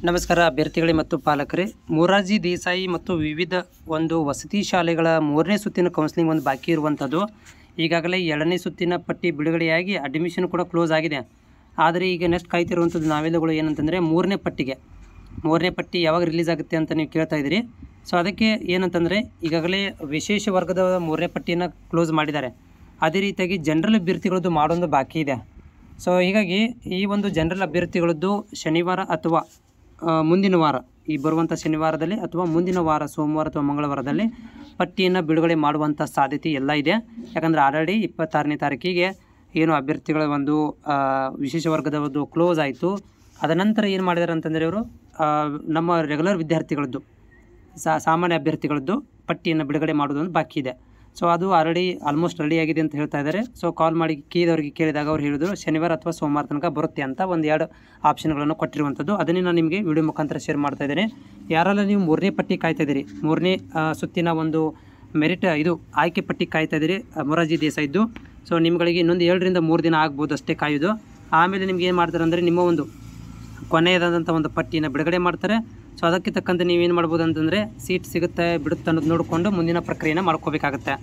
ನಮಸ್ಕಾರ ಅಭ್ಯರ್ಥಿಗಳೇ ಮತ್ತು ಪಾಲಕರೇ. ಮೊರಾರ್ಜಿ ದೇಸಾಯಿ ಮತ್ತು ವಿವಿಧ ಒಂದು ವಸತಿ ಶಾಲೆಗಳ 3ನೇ ಸುತ್ತಿನ ಕೌನ್ಸಿಲಿಂಗ್ ಒಂದು ಬಾಕಿ ಇರುವಂಥದ್ದು. ಈಗಾಗಲೇ 2ನೇ ಸುತ್ತಿನ ಪಟ್ಟಿ ಬಿಡುಗಡೆಯಾಗಿ ಅಡ್ಮಿಷನ್ ಕೂಡ ಕ್ಲೋಸ್ ಆಗಿದೆ. ಆದರೆ ಈಗ ನೆಕ್ಸ್ಟ್ ಕಾಯ್ತಿರುವಂಥದ್ದು ನಾವೆಲ್ಲಗಳು ಏನಂತಂದರೆ 3ನೇ ಪಟ್ಟಿ ಯಾವಾಗ ರಿಲೀಸ್ ಆಗುತ್ತೆ ಅಂತ ನೀವು ಕೇಳ್ತಾ ಇದ್ದೀರಿ. ಸೊ ಅದಕ್ಕೆ ಏನಂತಂದರೆ ಈಗಾಗಲೇ ವಿಶೇಷ ವರ್ಗದ 3ನೇ ಪಟ್ಟಿಯನ್ನು ಕ್ಲೋಸ್ ಮಾಡಿದ್ದಾರೆ. ಅದೇ ರೀತಿಯಾಗಿ ಜನರಲ್ ಅಭ್ಯರ್ಥಿಗಳದ್ದು ಮಾಡೋದು ಬಾಕಿ ಇದೆ. ಸೊ ಹೀಗಾಗಿ ಈ ಒಂದು ಜನರಲ್ ಅಭ್ಯರ್ಥಿಗಳದ್ದು ಶನಿವಾರ ಅಥವಾ ಮುಂದಿನ ವಾರ, ಈ ಬರುವಂಥ ಶನಿವಾರದಲ್ಲಿ ಅಥವಾ ಮುಂದಿನ ವಾರ ಸೋಮವಾರ ಅಥವಾ ಮಂಗಳವಾರದಲ್ಲಿ ಪಟ್ಟಿಯನ್ನು ಬಿಡುಗಡೆ ಮಾಡುವಂಥ ಸಾಧ್ಯತೆ ಎಲ್ಲ ಇದೆ. ಯಾಕಂದರೆ ಆಲ್ರೆಡಿ 26ನೇ ತಾರೀಕಿಗೆ ಏನು ಅಭ್ಯರ್ಥಿಗಳ ಒಂದು ವಿಶೇಷ ವರ್ಗದ ಒಂದು ಕ್ಲೋಸ್ ಆಯಿತು. ಅದನಂತರ ಏನು ಮಾಡಿದ್ದಾರೆ ಅಂತಂದರೆ ಇವರು ನಮ್ಮ ರೆಗ್ಯುಲರ್ ವಿದ್ಯಾರ್ಥಿಗಳದ್ದು ಸಾಮಾನ್ಯ ಅಭ್ಯರ್ಥಿಗಳದ್ದು ಪಟ್ಟಿಯನ್ನು ಬಿಡುಗಡೆ ಮಾಡೋದೊಂದು ಬಾಕಿ ಇದೆ. ಸೊ ಅದು ಆಲ್ರೆಡಿ ಆಲ್ಮೋಸ್ಟ್ ರೆಡಿಯಾಗಿದೆ ಅಂತ ಹೇಳ್ತಾ ಇದ್ದಾರೆ. ಸೊ ಕಾಲ್ ಮಾಡಿ ಕೀದವರಿಗೆ ಕೇಳಿದಾಗ ಅವ್ರು ಹೇಳಿದ್ರು ಶನಿವಾರ ಅಥವಾ ಸೋಮವಾರ ತನಕ ಬರುತ್ತೆ ಅಂತ ಒಂದು 2 ಆಪ್ಷನ್ಗಳನ್ನು ಕೊಟ್ಟಿರುವಂಥದ್ದು. ಅದನ್ನೇ ನಾನು ನಿಮಗೆ ವಿಡಿಯೋ ಮುಖಾಂತರ ಶೇರ್ ಮಾಡ್ತಾ ಇದ್ದೇನೆ. ಯಾರೆಲ್ಲ ನೀವು 3ನೇ ಪಟ್ಟಿ ಕಾಯ್ತಾ ಇದ್ದೀರಿ, 3ನೇ ಸುತ್ತಿನ ಒಂದು ಮೆರಿಟ್ ಇದು ಆಯ್ಕೆ ಪಟ್ಟಿ ಕಾಯ್ತಾ ಇದ್ದೀರಿ ಮೊರಾರ್ಜಿ ದೇಸಾಯಿದ್ದು, ಸೊ ನಿಮ್ಗಳಿಗೆ ಇನ್ನೊಂದು 2 ರಿಂದ 3 ದಿನ ಆಗ್ಬೋದು ಅಷ್ಟೇ ಕಾಯೋದು. ಆಮೇಲೆ ನಿಮ್ಗೆ ಏನು ಮಾಡ್ತಾರೆ ಅಂದರೆ ನಿಮ್ಮ ಒಂದು ಕೊನೆಯದಾದಂಥ ಒಂದು ಪಟ್ಟಿಯನ್ನು ಬಿಡುಗಡೆ ಮಾಡ್ತಾರೆ. ಸೊ ಅದಕ್ಕೆ ತಕ್ಕಂತೆ ನೀವೇನು ಮಾಡ್ಬೋದು ಅಂತಂದರೆ ಸೀಟ್ ಸಿಗುತ್ತೆ ಬಿಡುತ್ತೆ ಅನ್ನೋದು ನೋಡಿಕೊಂಡು ಮುಂದಿನ ಪ್ರಕ್ರಿಯೆನ ಮಾಡ್ಕೋಬೇಕಾಗತ್ತೆ.